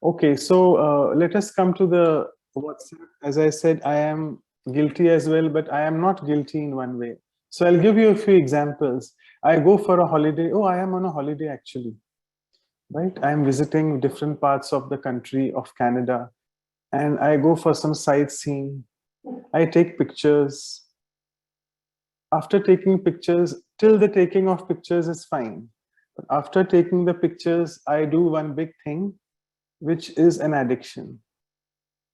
Okay, so let us come to the WhatsApp. As I said, I am guilty as well, but I am not guilty in one way. So I'll give you a few examples. I go for a holiday. Oh, I am on a holiday actually, right? I am visiting different parts of the country of Canada, and I go for some sightseeing. I take pictures. After taking pictures, till the taking of pictures is fine. But after taking the pictures, I do one big thing, which is an addiction.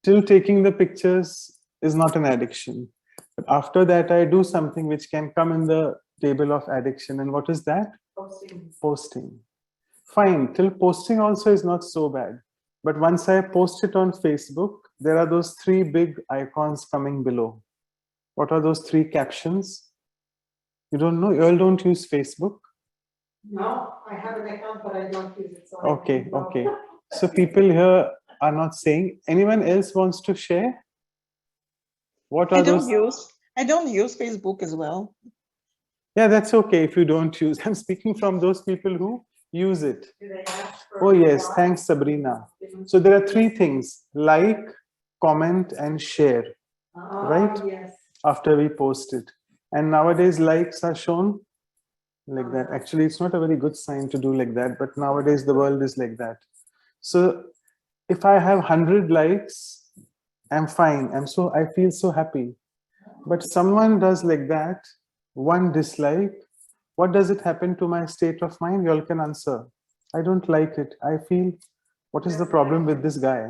Till taking the pictures is not an addiction. But after that, I do something which can come in the table of addiction. And what is that? Posting. Posting. Fine, till posting also is not so bad. But once I post it on Facebook, there are those three big icons coming below. What are those three captions? You don't know? You all don't use Facebook? No, I have an account, but I don't use it. So okay, okay. So people here are not saying. Anyone else wants to share? What are those? I don't use Facebook as well. Yeah, that's okay if you don't use. I'm speaking from those people who use it. Oh yes, thanks Sabrina. So there are three things: like, comment, and share. Right? Yes. After we post it. And nowadays likes are shown like that. Actually, it's not a very good sign to do like that, but nowadays the world is like that. So if I have 100 likes, I'm fine. I feel so happy. But someone does like that, one dislike, what does it happen to my state of mind? You all can answer. I don't like it. I feel, what is the problem with this guy?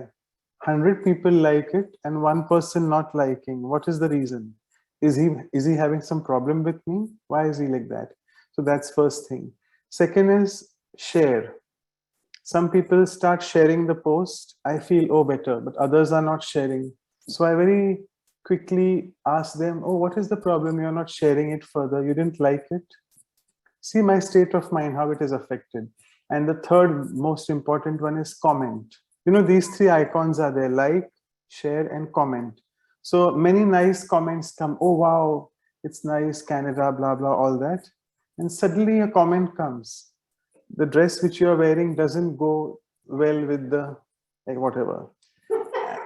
100 people like it and one person not liking. What is the reason? Is he having some problem with me? Why is he like that? So that's first thing. Second is share. Some people start sharing the post. I feel, oh, better, but others are not sharing. So I very quickly ask them, oh, what is the problem? You're not sharing it further. You didn't like it. See my state of mind, how it is affected. And the third most important one is comment. These three icons are there: like, share, and comment. So many nice comments come. Oh, wow, it's nice, Canada, blah, blah, all that. And suddenly a comment comes. The dress which you are wearing doesn't go well with the, like, whatever.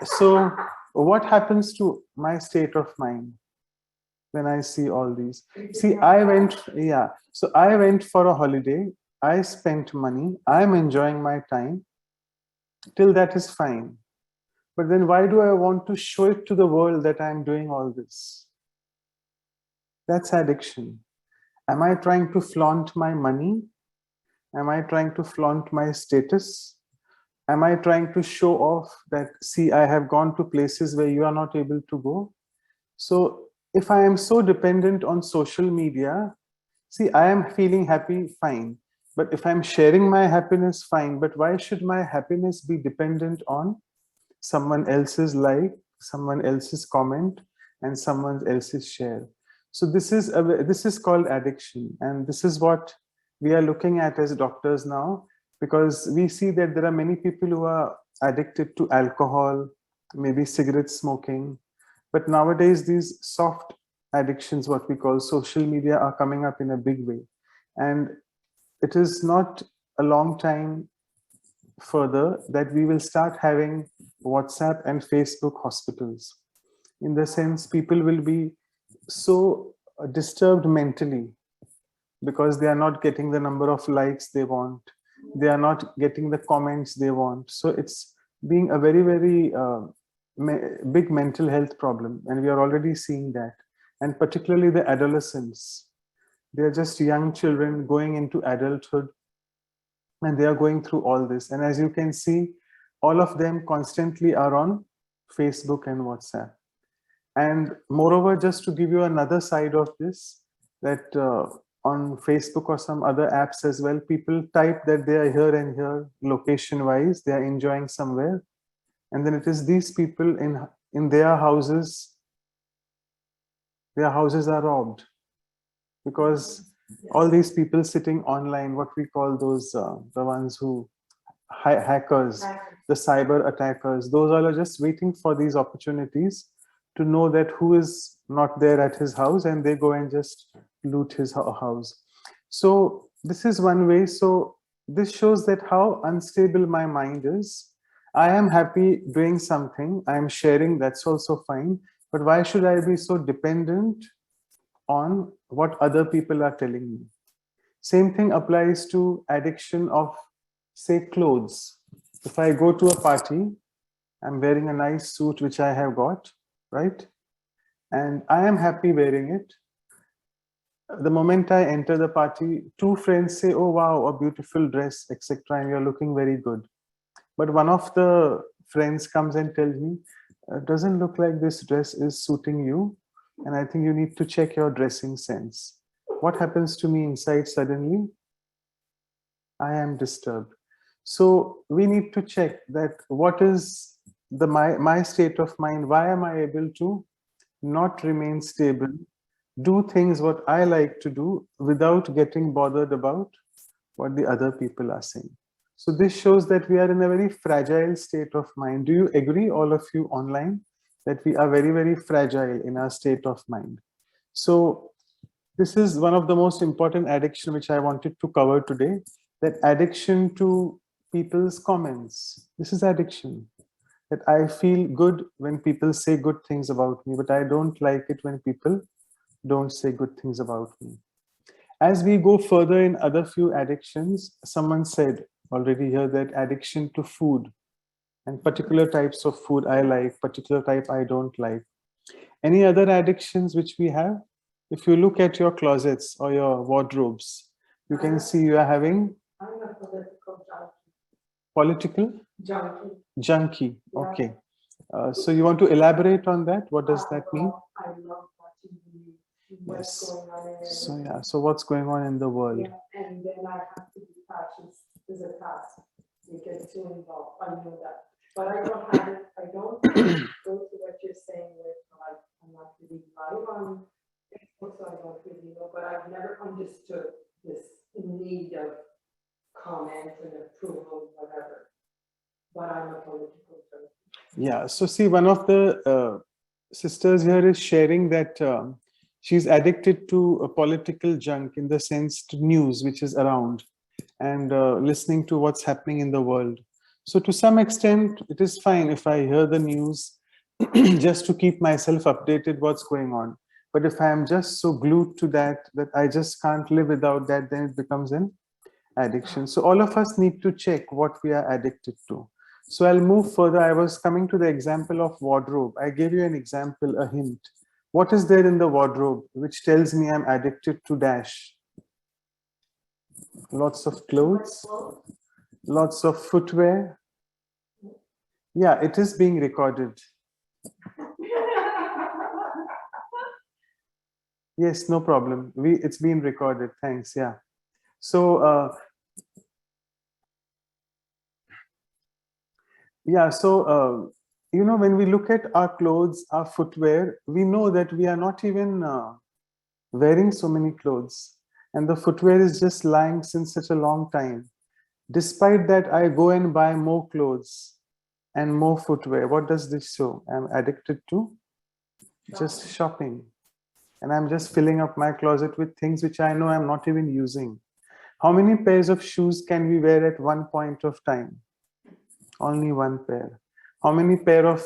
So what happens to my state of mind when I see all these? See, so I went for a holiday. I spent money. I'm enjoying my time. Till that is fine. But then why do I want to show it to the world that I'm doing all this? That's addiction. Am I trying to flaunt my money? Am I trying to flaunt my status? Am I trying to show off that, see, I have gone to places where you are not able to go? So if I am so dependent on social media, see, I am feeling happy, fine. But if I'm sharing my happiness, fine. But why should my happiness be dependent on someone else's like, someone else's comment, and someone else's share? So this is called addiction, and this is what we are looking at as doctors now, because we see that there are many people who are addicted to alcohol, maybe cigarette smoking, but nowadays these soft addictions, what we call social media, are coming up in a big way. And it is not a long time further that we will start having WhatsApp and Facebook hospitals. In the sense, people will be so disturbed mentally because they are not getting the number of likes they want. They are not getting the comments they want. So it's being a very, very big mental health problem. And we are already seeing that. And particularly the adolescents. They are just young children going into adulthood, and they are going through all this. And as you can see, all of them constantly are on Facebook and WhatsApp. And moreover, just to give you another side of this, that on Facebook or some other apps as well, people type that they are here and here, location wise, they are enjoying somewhere. And then it is these people in their houses are robbed, because all these people sitting online, what we call those, the ones who hackers, the cyber attackers, those all are just waiting for these opportunities to know that who is not there at his house, and they go and just loot his house. So this is one way. So this shows that how unstable my mind is. I am happy doing something, I am sharing, that's also fine. But why should I be so dependent on what other people are telling me? Same thing applies to addiction of, say, clothes. If I go to a party, I'm wearing a nice suit which I have got, right? And I am happy wearing it. The moment I enter the party, two friends say, "Oh, wow, a beautiful dress, etc. and you're looking very good." But one of the friends comes and tells me, doesn't look like this dress is suiting you. And I think you need to check your dressing sense. What happens to me inside suddenly? I am disturbed. So we need to check that what is my state of mind? Why am I able to not remain stable, do things what I like to do without getting bothered about what the other people are saying? So this shows that we are in a very fragile state of mind. Do you agree, all of you online, that we are very, very fragile in our state of mind? So this is one of the most important addiction which I wanted to cover today, that addiction to people's comments. This is addiction. That I feel good when people say good things about me, but I don't like it when people don't say good things about me. As we go further in other few addictions, someone said already here that addiction to food, and particular types of food I like, particular type I don't like. Any other addictions which we have? If you look at your closets or your wardrobes, you can see you are having I'm a political political junkie. junkie. Yeah. Okay. So you want to elaborate on that? What does that mean? I love watching what's Yes. going on in So yeah, so what's going on in the world? Yeah, and then I have to detach. It's a task. You get too involved. I know that. But I don't have it. I don't go to what you're saying with, like, I'm not really live on Facebook, so I don't really know, but I've never understood this need of comment and approval, whatever. But I'm a political person. Yeah, so see, one of the sisters here is sharing that she's addicted to a political junk, in the sense to news which is around, and listening to what's happening in the world. So to some extent, it is fine if I hear the news just to keep myself updated what's going on. But if I am just so glued to that I just can't live without that, then it becomes an addiction. So all of us need to check what we are addicted to. So I'll move further. I was coming to the example of wardrobe. I gave you an example, a hint. What is there in the wardrobe which tells me I'm addicted to dash? Lots of clothes, lots of footwear. Yeah, it is being recorded. Yes, no problem. It's being recorded. Thanks. Yeah. So yeah, so you know, when we look at our clothes, our footwear, we know that we are not even wearing so many clothes, and the footwear is just lying since such a long time. Despite that, I go and buy more clothes and more footwear. What does this show? I'm addicted to just shopping, and I'm just filling up my closet with things which I know I'm not even using. How many pairs of shoes can we wear at one point of time? Only one pair. How many pair of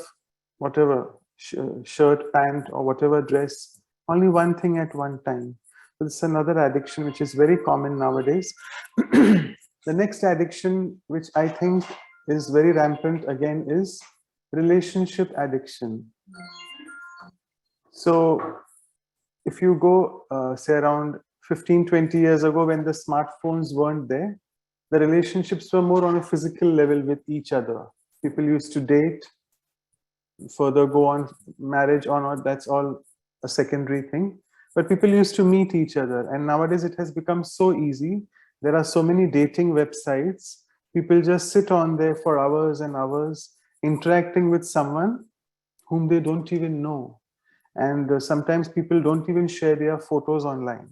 whatever shirt, pant, or whatever dress? Only one thing at one time. So this is another addiction which is very common nowadays. The next addiction, which I think is very rampant again, is relationship addiction. So if you go say around 15, 20 years ago, when the smartphones weren't there, the relationships were more on a physical level with each other. People used to date, further go on marriage or not, that's all a secondary thing. But people used to meet each other, and nowadays it has become so easy. There are so many dating websites. People just sit on there for hours and hours interacting with someone whom they don't even know. And sometimes people don't even share their photos online.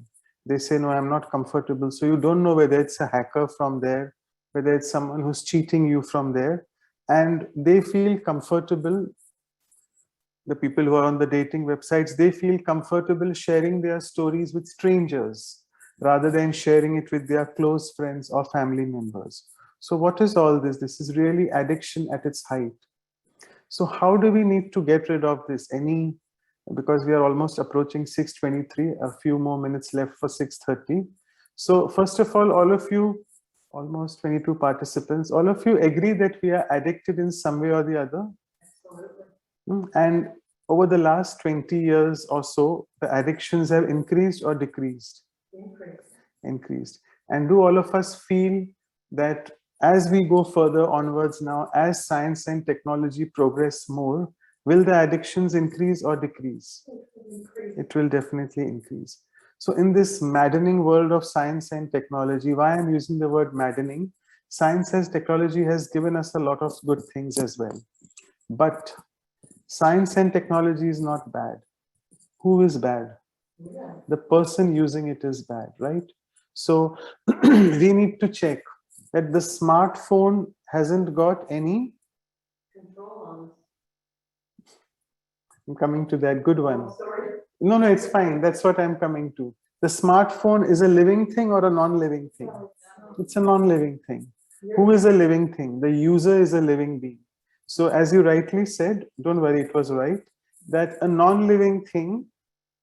They say, no, I'm not comfortable. So you don't know whether it's a hacker from there, whether it's someone who's cheating you from there. And they feel comfortable. The people who are on the dating websites, they feel comfortable sharing their stories with strangers rather than sharing it with their close friends or family members. So what is all this? This is really addiction at its height. So how do we need to get rid of this? Because we are almost approaching 6:23, a few more minutes left for 6:30. So first of all of you, almost 22 participants, all of you agree that we are addicted in some way or the other? Absolutely. And over the last 20 years or so, the addictions have increased or decreased? Increase. Increased. And do all of us feel that as we go further onwards now, as science and technology progress more, will the addictions increase or decrease? Increase. It will definitely increase. So in this maddening world of science and technology, why I'm using the word maddening, science as technology has given us a lot of good things as well. But science and technology is not bad. Who is bad? Yeah. The person using it is bad, right? So we need to check that the smartphone hasn't got any. Control on. I'm coming to that good one. Oh, sorry. No, it's fine. That's what I'm coming to. The smartphone is a living thing or a non-living thing? It's a non-living thing. Who is a living thing? The user is a living being. So as you rightly said, don't worry, it was right, that a non-living thing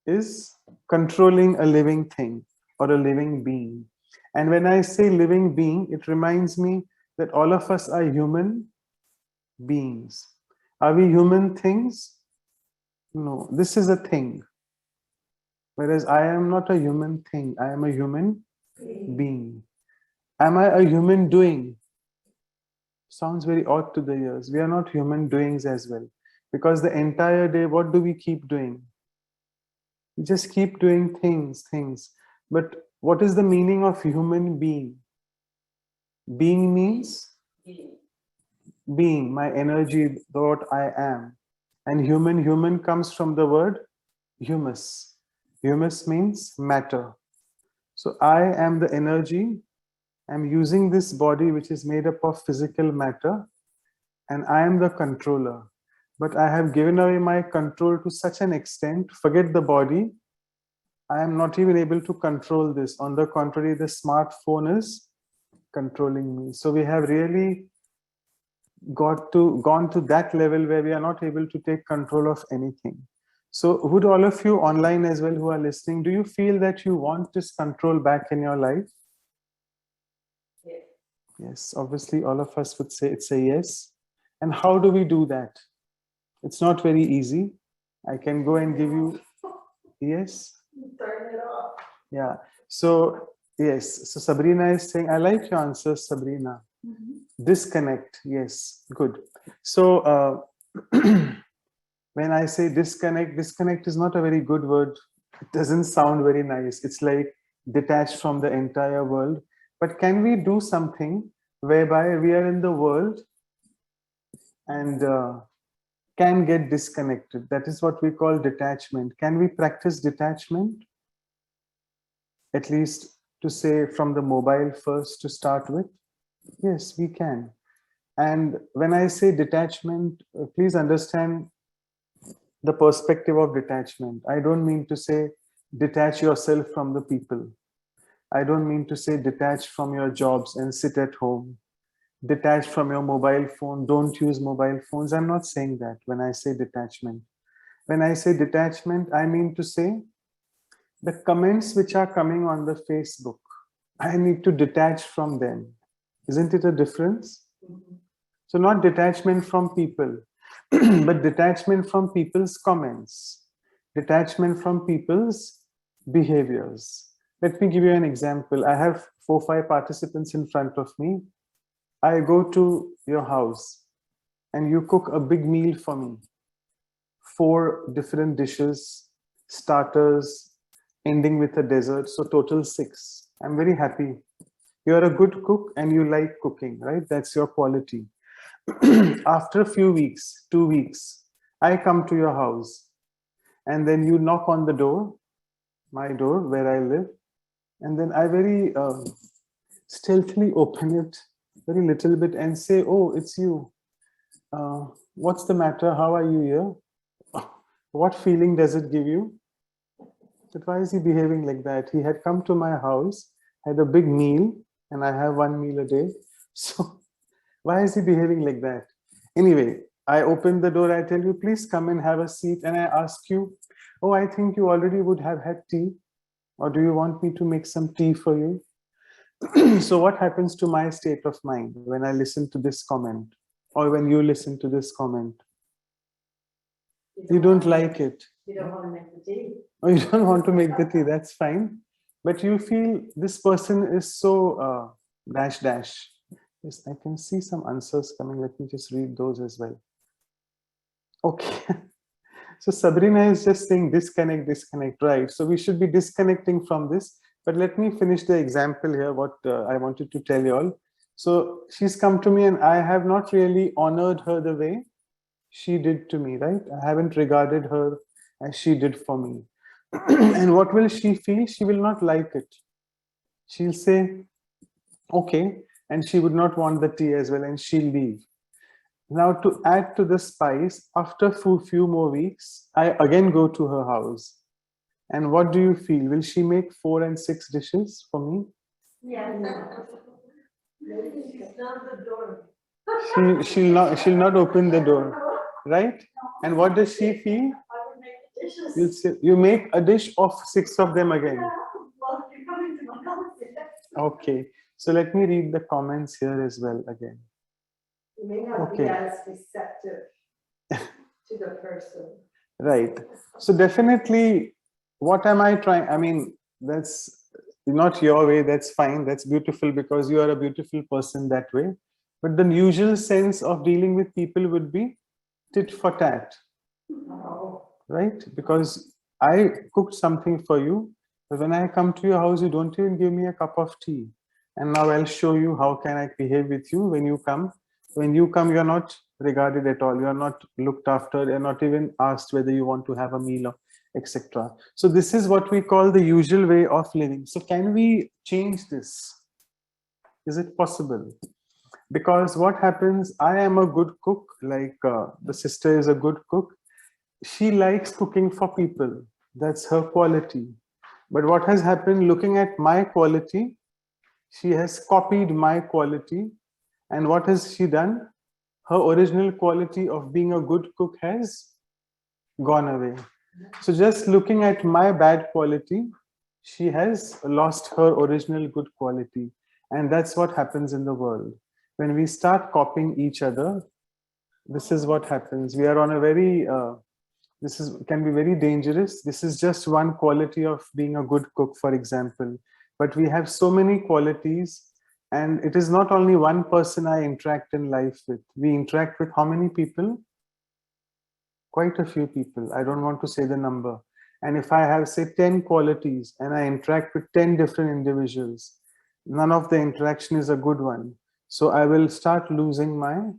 is controlling a living thing or a living being. And when I say living being, it reminds me that all of us are human beings. Are we human things? No, this is a thing. Whereas I am not a human thing, I am a human being. Am I a human doing? Sounds very odd to the ears. We are not human doings as well. Because the entire day, what do we keep doing? We just keep doing things. But what is the meaning of human being? Being means being, my energy, what I am. And human comes from the word humus. Humus means matter. So I am the energy. I'm using this body which is made up of physical matter, and I am the controller. But I have given away my control to such an extent, forget the body, I am not even able to control this. On the contrary, the smartphone is controlling me. So we have really gone to that level where we are not able to take control of anything. So would all of you online as well who are listening, do you feel that you want this control back in your life? Yes. Yes, obviously all of us would say it's a yes. And how do we do that? It's not very easy. I can go and give you, yes? Turn it off. Yeah. So, yes. So Sabrina is saying, I like your answer, Sabrina. Disconnect. Yes. Good. So, when I say disconnect is not a very good word. It doesn't sound very nice. It's like detached from the entire world. But can we do something whereby we are in the world and can get disconnected? That is what we call detachment. Can we practice detachment? At least to say from the mobile first to start with? Yes, we can. And when I say detachment, please understand the perspective of detachment. I don't mean to say detach yourself from the people. I don't mean to say detach from your jobs and sit at home. Detach from your mobile phone, don't use mobile phones. I'm not saying that when I say detachment. When I say detachment, I mean to say the comments which are coming on the Facebook, I need to detach from them. Isn't it a difference? So not detachment from people, but detachment from people's comments, detachment from people's behaviors. Let me give you an example. I have 4-5 participants in front of me. I go to your house and you cook a big meal for me. 4 different dishes, starters, ending with a dessert. So total 6. I'm very happy. You're a good cook and you like cooking, right? That's your quality. After a few weeks, 2 weeks, I come to your house and then you knock on the door, my door where I live, and then I very stealthily open it very little bit and say, oh, it's you. What's the matter? How are you here? What feeling does it give you? But why is he behaving like that? He had come to my house, had a big meal, and I have 1 meal a day. So why is he behaving like that? Anyway, I open the door, I tell you, please come and have a seat. And I ask you, oh, I think you already would have had tea. Or do you want me to make some tea for you? So what happens to my state of mind when I listen to this comment? Or when you listen to this comment? You don't like it. You don't want to make the tea. Or you don't want to make the tea, that's fine. But you feel this person is so dash dash. Yes, I can see some answers coming. Let me just read those as well. Okay. So Sabrina is just saying disconnect, disconnect, right? So we should be disconnecting from this. But let me finish the example here, what I wanted to tell you all. So she's come to me and I have not really honored her the way she did to me, right? I haven't regarded her as she did for me. And what will she feel? She will not like it. She'll say, okay, and she would not want the tea as well, and she'll leave. Now, to add to the spice, after a few more weeks, I again go to her house. And what do you feel? Will she make 4 and 6 dishes for me? Yeah. Maybe she's not the door. She'll not open the door, right? And what does she feel? I would make the dishes. You make a dish of 6 of them again. Yeah, well, you're coming to my house. Okay, so let me read the comments here as well again. You may not be Okay. as receptive to the person. Right. So definitely, what am I trying? I mean, that's not your way. That's fine. That's beautiful because you are a beautiful person that way. But the usual sense of dealing with people would be tit for tat, Oh, right? Because I cooked something for you, but when I come to your house, you don't even give me a cup of tea. And now I'll show you how can I behave with you when you come. When you come, you're not regarded at all. You're not looked after. You're not even asked whether you want to have a meal or etc. So this is what we call the usual way of living. So can we change this? Is it possible? Because what happens, I am a good cook, like the sister is a good cook. She likes cooking for people. That's her quality. But what has happened, looking at my quality, she has copied my quality. And what has she done? Her original quality of being a good cook has gone away. So just looking at my bad quality, she has lost her original good quality. And that's what happens in the world. When we start copying each other, this is what happens. We are on a very, can be very dangerous. This is just one quality of being a good cook, for example. But we have so many qualities, and it is not only one person I interact in life with. We interact with how many people? Quite a few people. I don't want to say the number. And if I have, say, 10 qualities and I interact with 10 different individuals, none of the interaction is a good one. So I will start losing my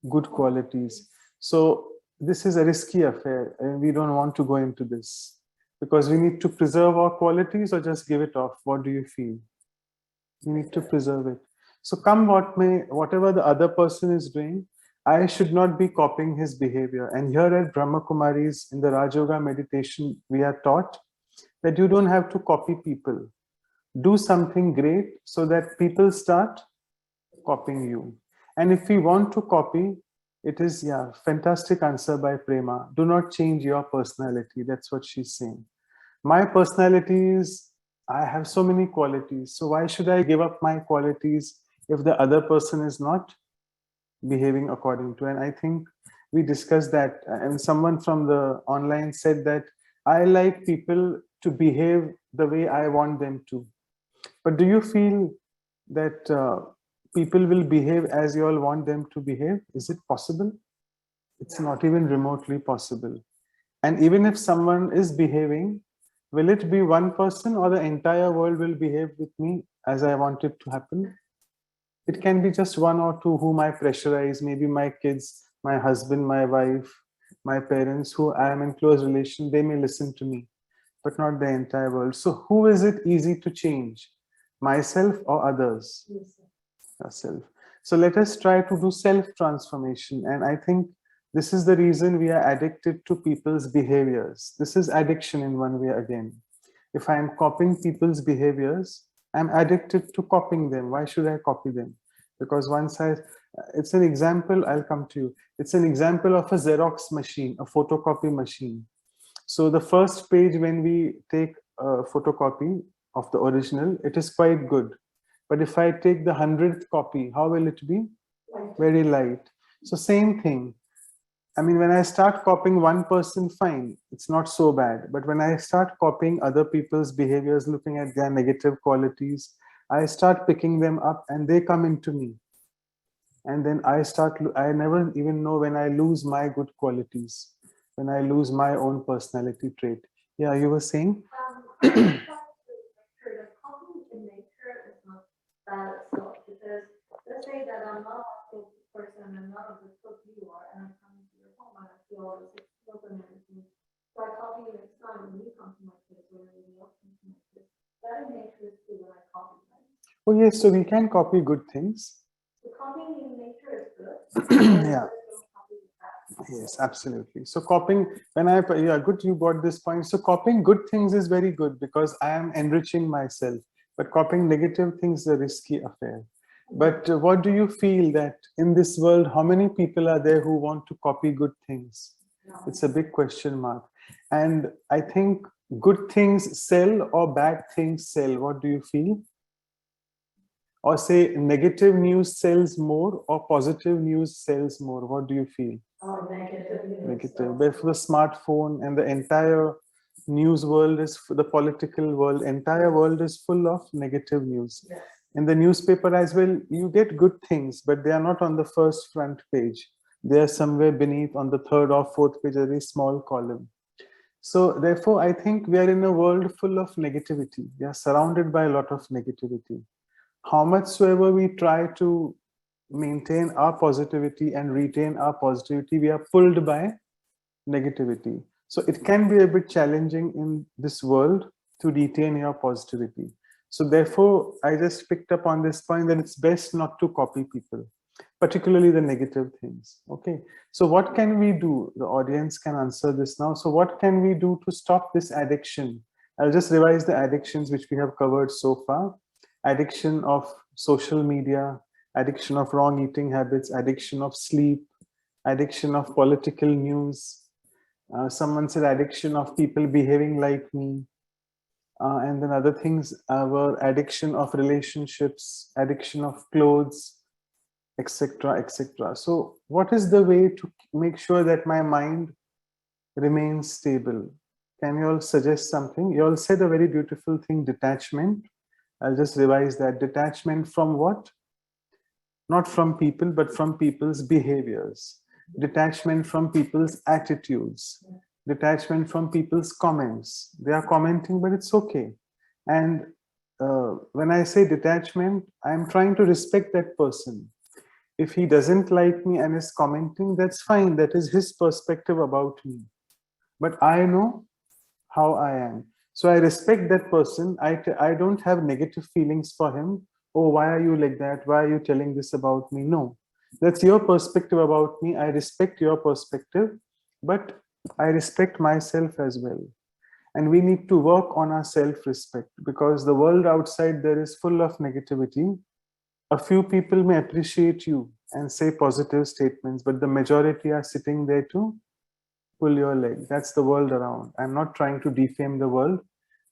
good qualities. So this is a risky affair, and we don't want to go into this because we need to preserve our qualities or just give it off. What do you feel? We need to preserve it. So come what may, whatever the other person is doing, I should not be copying his behavior. And here at Brahma Kumaris in the Raj Yoga meditation, we are taught that you don't have to copy people. Do something great so that people start copying you. And if we want to copy, it is, yeah, fantastic answer by Prema. Do not change your personality. That's what she's saying. My personality is, I have so many qualities. So why should I give up my qualities if the other person is not behaving according to? And I think we discussed that. And someone from the online said that I like people to behave the way I want them to. But do you feel that people will behave as you all want them to behave? Is it possible? It's not even remotely possible. And even if someone is behaving, will it be one person or the entire world will behave with me as I want it to happen? It can be just one or two whom I pressurize, maybe my kids, my husband, my wife, my parents, who I am in close relation, they may listen to me, but not the entire world. So who is it easy to change? Myself or others? Yourself. So let us try to do self-transformation. And I think this is the reason we are addicted to people's behaviors. This is addiction in one way again. If I am copying people's behaviors, I'm addicted to copying them. Why should I copy them? Because it's an example, I'll come to you. It's an example of a Xerox machine, a photocopy machine. So the first page, when we take a photocopy of the original, it is quite good. But if I take the 100th copy, how will it be? Very light. So same thing. I mean, when I start copying one person, fine, it's not so bad. But when I start copying other people's behaviors, looking at their negative qualities, I start picking them up and they come into me. And then I never even know when I lose my good qualities, when I lose my own personality trait. Yeah, you were saying? I try to make sure that copying in nature is not bad itself, because let's say that I'm not a good person and not a good cook you are, and I come into your home and I feel all this guilt and everything. So I copy you next time when you come to my place or when anyone else comes to my place. That in nature is true when I copy, right? Oh, yes, so we can copy good things. So copying in nature is good. Yeah. Don't copy the bad. Yes, absolutely. So copying, yeah, good you got this point. So copying good things is very good because I am enriching myself. But copying negative things is a risky affair. But what do you feel that in this world, how many people are there who want to copy good things? It's a big question mark. And I think good things sell or bad things sell. What do you feel? Or say negative news sells more or positive news sells more? What do you feel? Oh, negative. Negative. But for the smartphone and the entire news world the political world, entire world is full of negative news. Yes. In the newspaper as well, you get good things, but they are not on the first front page. They are somewhere beneath on the third or fourth page, a very small column. So therefore, I think we are in a world full of negativity. We are surrounded by a lot of negativity. How much soever we try to maintain our positivity and retain our positivity, we are pulled by negativity. So it can be a bit challenging in this world to retain your positivity. So therefore, I just picked up on this point that it's best not to copy people, particularly the negative things. Okay. So what can we do? The audience can answer this now. So what can we do to stop this addiction? I'll just revise the addictions which we have covered so far. Addiction of social media, addiction of wrong eating habits, addiction of sleep, addiction of political news. Someone said addiction of people behaving like me. And then other things were addiction of relationships, addiction of clothes, etc., etc. So what is the way to make sure that my mind remains stable? Can you all suggest something? You all said a very beautiful thing, detachment. I'll just revise that. Detachment from what? Not from people, but from people's behaviors. Detachment from people's attitudes. Detachment from people's comments. They are commenting, but it's okay. And when I say detachment, I'm trying to respect that person. If he doesn't like me and is commenting, that's fine. That is his perspective about me. But I know how I am. So I respect that person. I don't have negative feelings for him. Oh, why are you like that? Why are you telling this about me? No, that's your perspective about me. I respect your perspective, but I respect myself as well. And we need to work on our self-respect because the world outside there is full of negativity. A few people may appreciate you and say positive statements, but the majority are sitting there to pull your leg. That's the world around. I'm not trying to defame the world,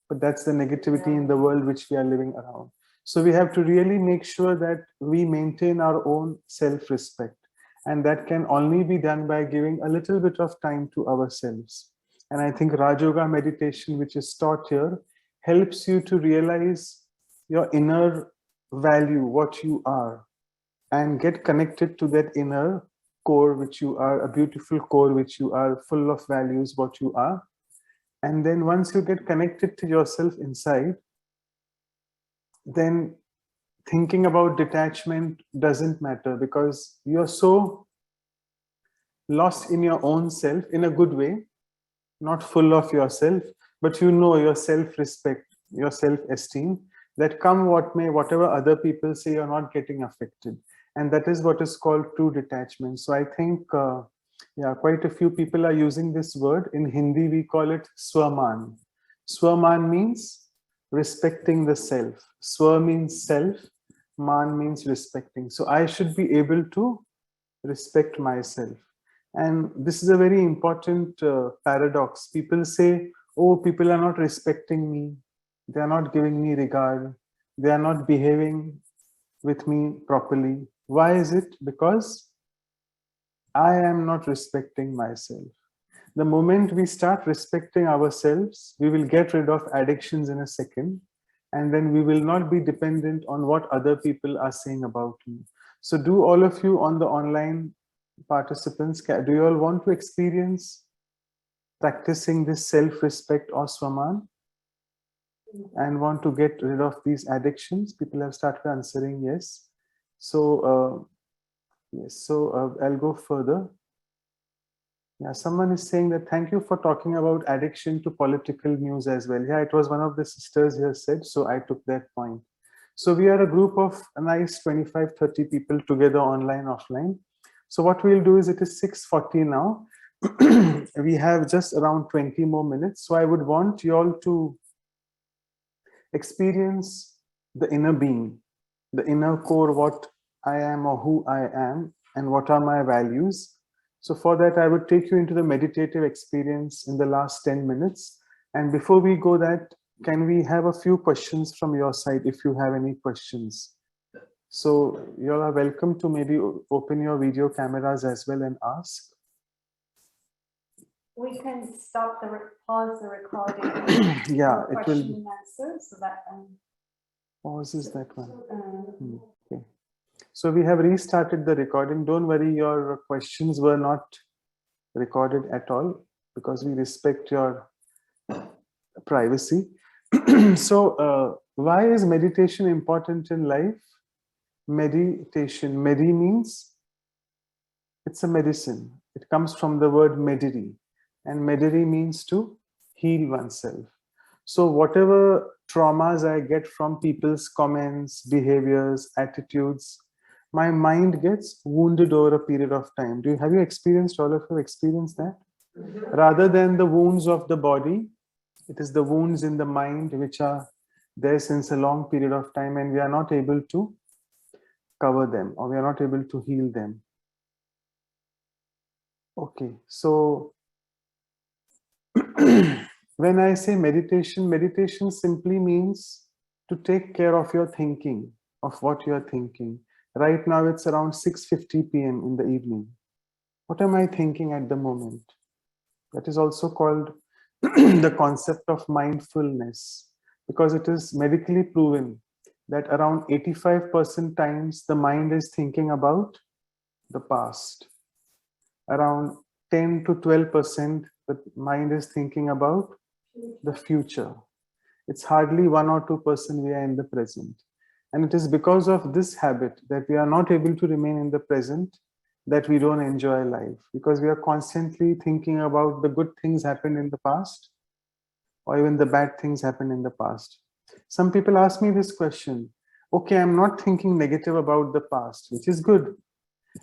but that's the negativity in the world which we are living around. So we have to really make sure that we maintain our own self-respect. And that can only be done by giving a little bit of time to ourselves. And I think Raj Yoga meditation, which is taught here, helps you to realize your inner value, what you are, and get connected to that inner core which you are, a beautiful core which you are, full of values, what you are. And then once you get connected to yourself inside, then thinking about detachment doesn't matter because you're so lost in your own self in a good way, not full of yourself, but you know your self-respect, your self-esteem, that come what may, whatever other people say, you're not getting affected. And that is what is called true detachment. So I think, yeah, quite a few people are using this word. In Hindi, we call it Swaman. Swaman means respecting the self. Swa means self. Man means respecting. So I should be able to respect myself. And this is a very important paradox. People say, oh, people are not respecting me. They are not giving me regard. They are not behaving with me properly. Why is it? Because I am not respecting myself. The moment we start respecting ourselves, we will get rid of addictions in a second. And then we will not be dependent on what other people are saying about me. So do all of you on the online participants, do you all want to experience practicing this self-respect or swaman and want to get rid of these addictions? People have started answering yes. So yes, so I'll go further. Yeah, someone is saying that thank you for talking about addiction to political news as well. Yeah, it was one of the sisters here said, so I took that point. So we are a group of a nice 25, 30 people together online, offline. So what we'll do is it is 6:40 now. We have just around 20 more minutes. So I would want you all to experience the inner being, the inner core, what I am or who I am, and what are my values. So for that, I would take you into the meditative experience in the last 10 minutes. And before we go that, can we have a few questions from your side if you have any questions? So you all are welcome to maybe open your video cameras as well and ask. We can stop pause the recording. Yeah, it question will and answer, so that pauses that one. um, Okay. So we have restarted the recording. Don't worry, your questions were not recorded at all because we respect your privacy. So why is meditation important in life? Meditation, medi means it's a medicine. It comes from the word mediri, and mediri means to heal oneself. So whatever traumas I get from people's comments, behaviors, attitudes, my mind gets wounded over a period of time. Have you experienced, all of you experienced that? Rather than the wounds of the body, it is the wounds in the mind which are there since a long period of time, and we are not able to cover them, or we are not able to heal them. Okay, so when I say meditation, meditation simply means to take care of your thinking, of what you are thinking. Right now it's around 6:50 p.m. in the evening. What am I thinking at the moment? That is also called the concept of mindfulness, because it is medically proven that around 85% times the mind is thinking about the past. Around 10 to 12% the mind is thinking about the future. It's hardly 1 or 2% we are in the present. And it is because of this habit that we are not able to remain in the present that we don't enjoy life, because we are constantly thinking about the good things happened in the past or even the bad things happened in the past. Some people ask me this question, okay, I'm not thinking negative about the past, which is good.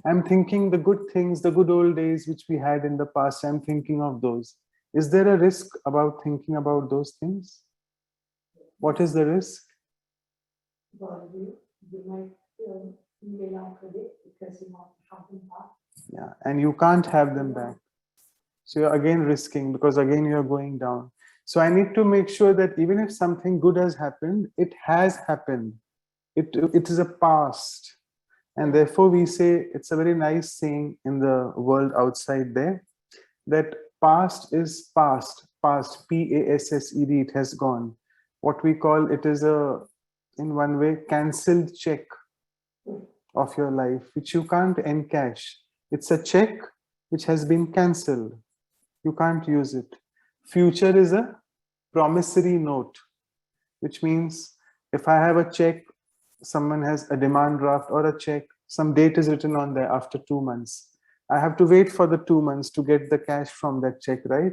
I'm thinking the good things, the good old days which we had in the past, I'm thinking of those. Is there a risk about thinking about those things? What is the risk? Well, you might, you may not predict because you want to have them back. Yeah, and you can't have them back. So you're again risking, because again you're going down. So I need to make sure that even if something good has happened, it has happened. It is a past. And therefore we say, it's a very nice saying in the world outside there, that past is past, past, P-A-S-S-E-D, it has gone. What we call it is a, in one way, cancelled check of your life, which you can't encash. It's a check which has been cancelled. You can't use it. Future is a promissory note, which means if I have a check, someone has a demand draft or a check, some date is written on there after 2 months. I have to wait for the 2 months to get the cash from that check, right?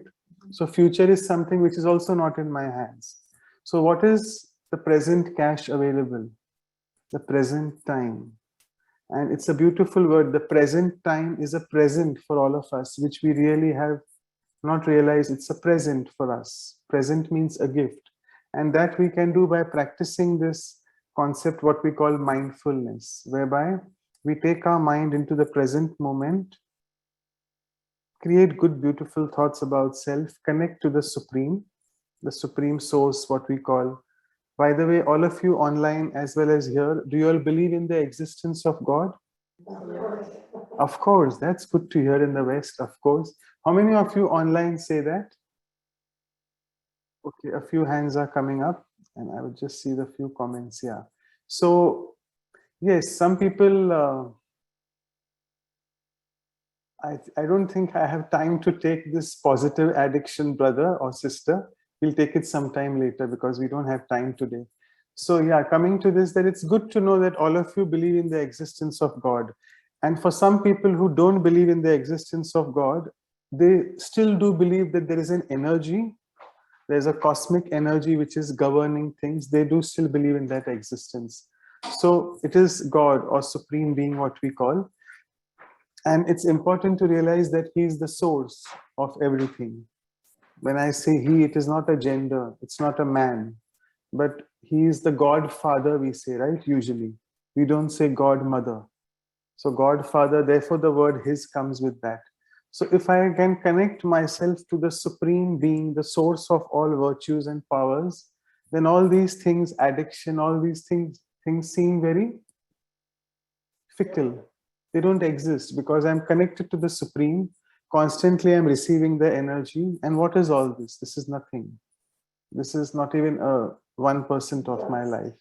So future is something which is also not in my hands. So what is the present cash available? The present time. And it's a beautiful word. The present time is a present for all of us, which we really have not realized. It's a present for us. Present means a gift. And that we can do by practicing this concept what we call mindfulness, whereby we take our mind into the present moment, create good, beautiful thoughts about self, connect to the supreme source, what we call. By the way, all of you online as well as here, do you all believe in the existence of God? Of course, that's good to hear in the West, of course. How many of you online say that? Okay, a few hands are coming up, and I will just see the few comments here. So, yes, some people, I don't think I have time to take this positive addiction, brother or sister. We'll take it sometime later because we don't have time today. So yeah, coming to this, that it's good to know that all of you believe in the existence of God. And for some people who don't believe in the existence of God, they still do believe that there is an energy, there's a cosmic energy which is governing things. They do still believe in that existence. So it is God or supreme being, what we call. And it's important to realize that he is the source of everything. When I say he, it is not a gender, it's not a man, but he is the Godfather, we say, right? Usually. We don't say Godmother. So Godfather, therefore the word his comes with that. So if I can connect myself to the supreme being, the source of all virtues and powers, then all these things, addiction, all these things seem very fickle. They don't exist because I'm connected to the supreme. Constantly I'm receiving the energy. And what is all this? This is nothing. This is not even 1% of my life.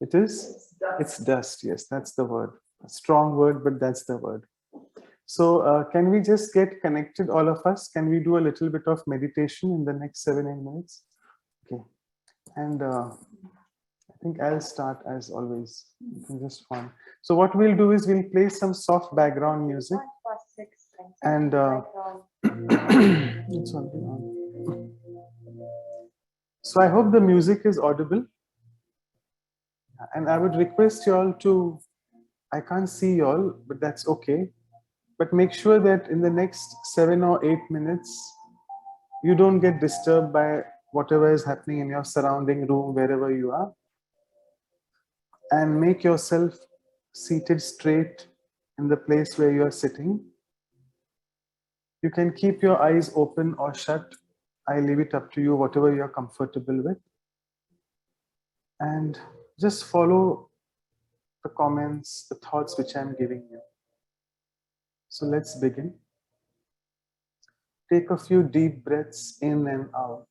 It is? It's dust. Yes, that's the word. A strong word, but that's the word. So can we just get connected, all of us? Can we do a little bit of meditation in the next 7-8 minutes? Okay. And I think I'll start as always. You can just one. So what we'll do is we'll play some soft background music. And it's already on. So I hope the music is audible. And I would request you all to, I can't see you all, but that's okay. But make sure that in the next 7 or 8 minutes, you don't get disturbed by whatever is happening in your surrounding room, wherever you are. And make yourself seated straight in the place where you are sitting. You can keep your eyes open or shut. I leave it up to you, whatever you're comfortable with. And just follow the comments, the thoughts which I'm giving you. So let's begin. Take a few deep breaths in and out.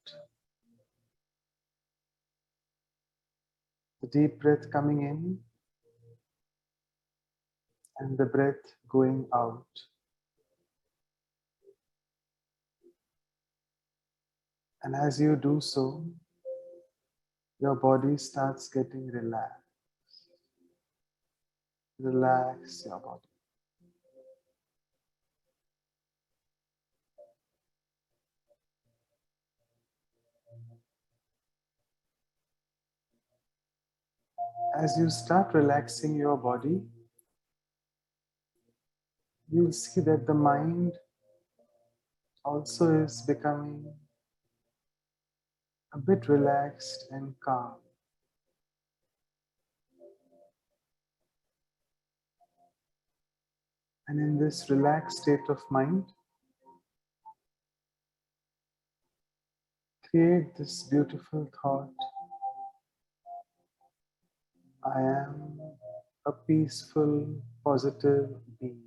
The deep breath coming in and the breath going out. And as you do so, your body starts getting relaxed. Relax your body. As you start relaxing your body, you'll see that the mind also is becoming a bit relaxed and calm. And in this relaxed state of mind, create this beautiful thought. I am a peaceful, positive being.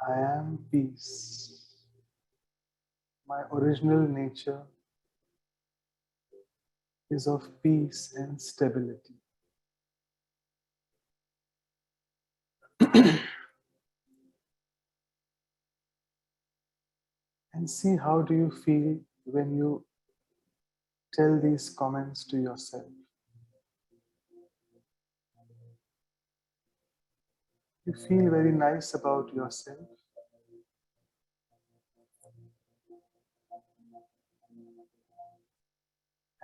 I am peace. My original nature is of peace and stability. And see, how do you feel when you tell these comments to yourself? You feel very nice about yourself.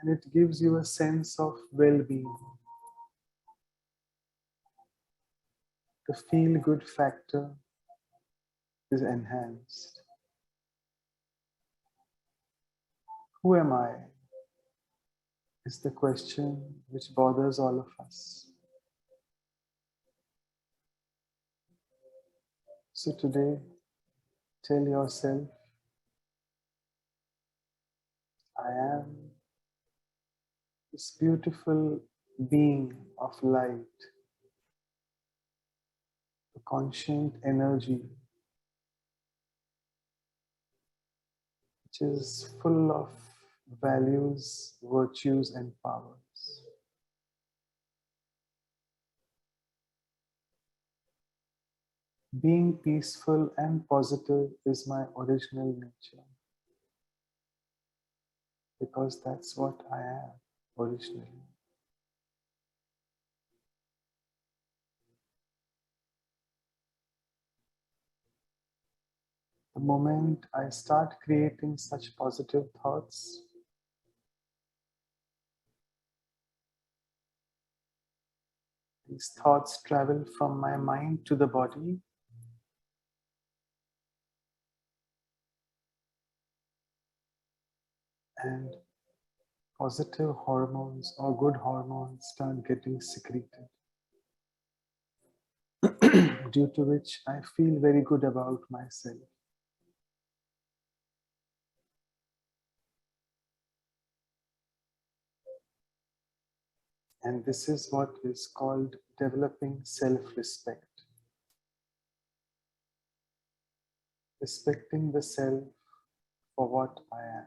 And it gives you a sense of well-being. the feel-good factor is enhanced. Who am I? Is the question which bothers all of us. So today, tell yourself, I am this beautiful being of light, the conscient energy, which is full of values, virtues, and powers. Being peaceful and positive is my original nature, because that's what I am originally. The moment I start creating such positive thoughts, these thoughts travel from my mind to the body, and positive hormones or good hormones start getting secreted, due to which I feel very good about myself. And this is what is called developing self-respect. Respecting the self for what I am.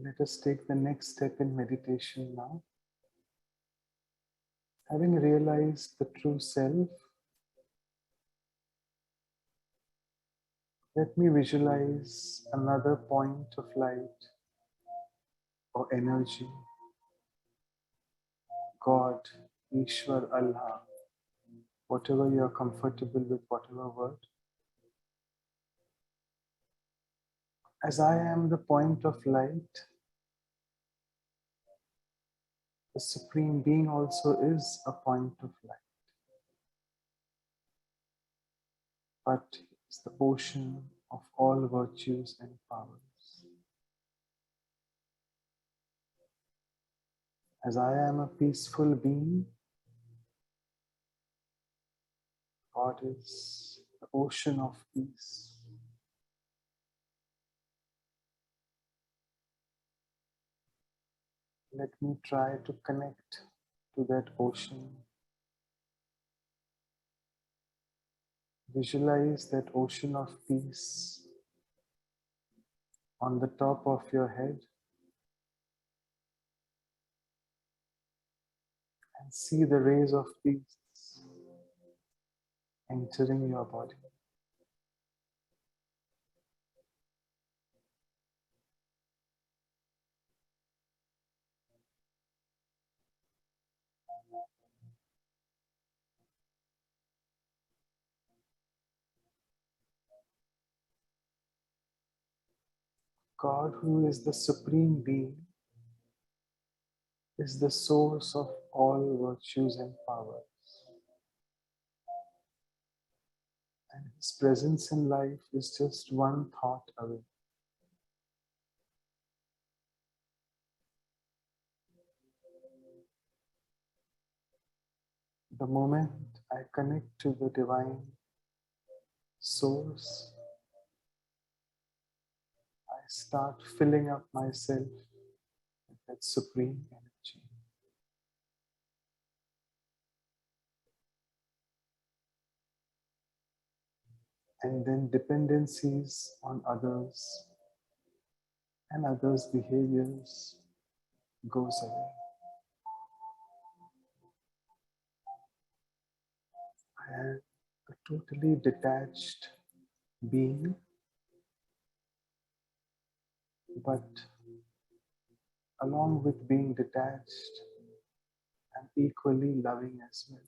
Let us take the next step in meditation now. Having realized the true self, let me visualize another point of light or energy. God, Ishwar, Allah, whatever you are comfortable with, whatever word. As I am the point of light, the Supreme Being also is a point of light. But it's the ocean of all virtues and powers. As I am a peaceful being, God is the ocean of peace. Let me try to connect to that ocean. Visualize that ocean of peace on the top of your head and see the rays of peace entering your body. God, who is the Supreme Being, is the source of all virtues and powers. And His presence in life is just one thought away. The moment I connect to the divine source, I start filling up myself with that supreme energy. And then dependencies on others and others' behaviors goes away. I am a totally detached being, but along with being detached, I'm equally loving as well.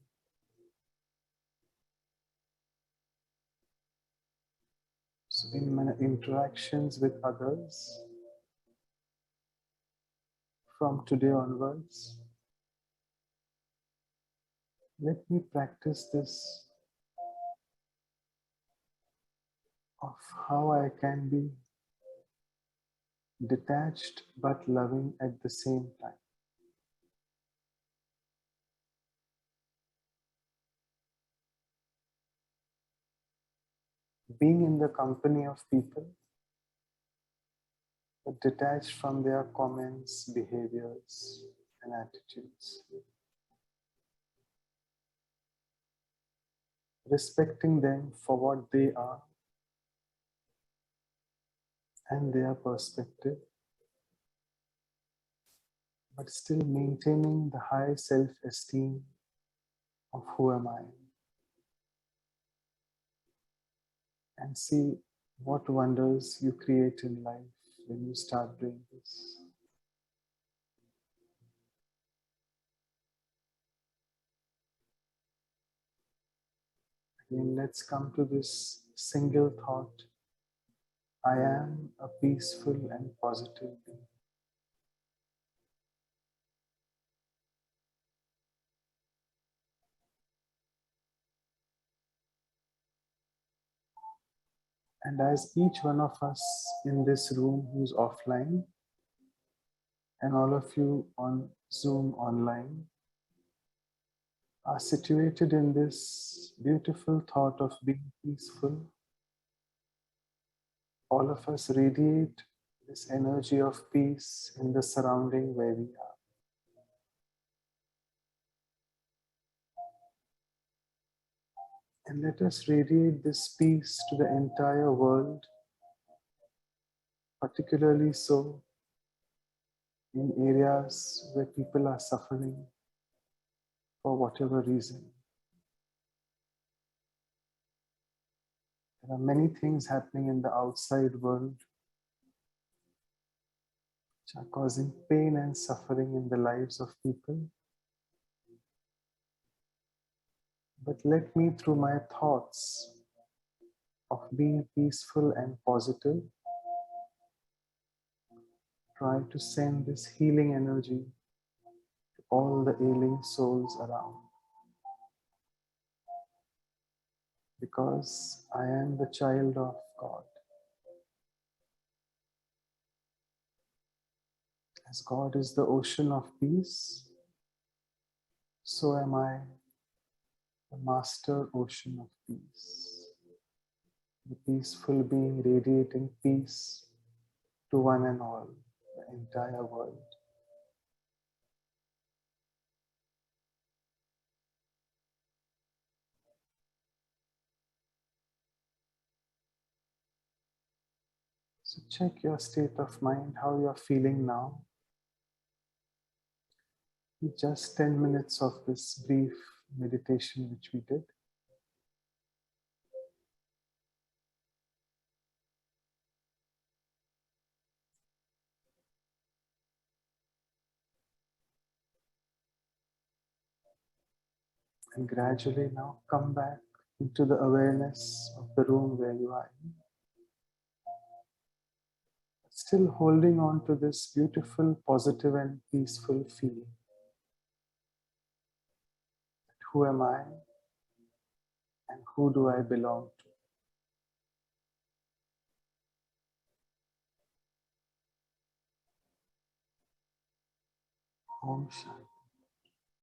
So in my interactions with others, from today onwards, let me practice this of how I can be detached but loving at the same time. Being in the company of people, but detached from their comments, behaviors, and attitudes. Respecting them for what they are and their perspective, but still maintaining the high self-esteem of who am I, and see what wonders you create in life when you start doing this. Again, let's come to this single thought. I am a peaceful and positive being. And as each one of us in this room who's offline, and all of you on Zoom online, are situated in this beautiful thought of being peaceful, all of us radiate this energy of peace in the surrounding where we are. And let us radiate this peace to the entire world, particularly so in areas where people are suffering for whatever reason. There are many things happening in the outside world which are causing pain and suffering in the lives of people. But let me, through my thoughts of being peaceful and positive, try to send this healing energy to all the ailing souls around. Because I am the child of God. As God is the ocean of peace, so am I the master ocean of peace. The peaceful being radiating peace to one and all, the entire world. So check your state of mind, how you're feeling now. Just 10 minutes of this brief meditation which we did. And gradually now come back into the awareness of the room where you are in. Still holding on to this beautiful, positive and peaceful feeling. Who am I and who do I belong to? Om Shanti.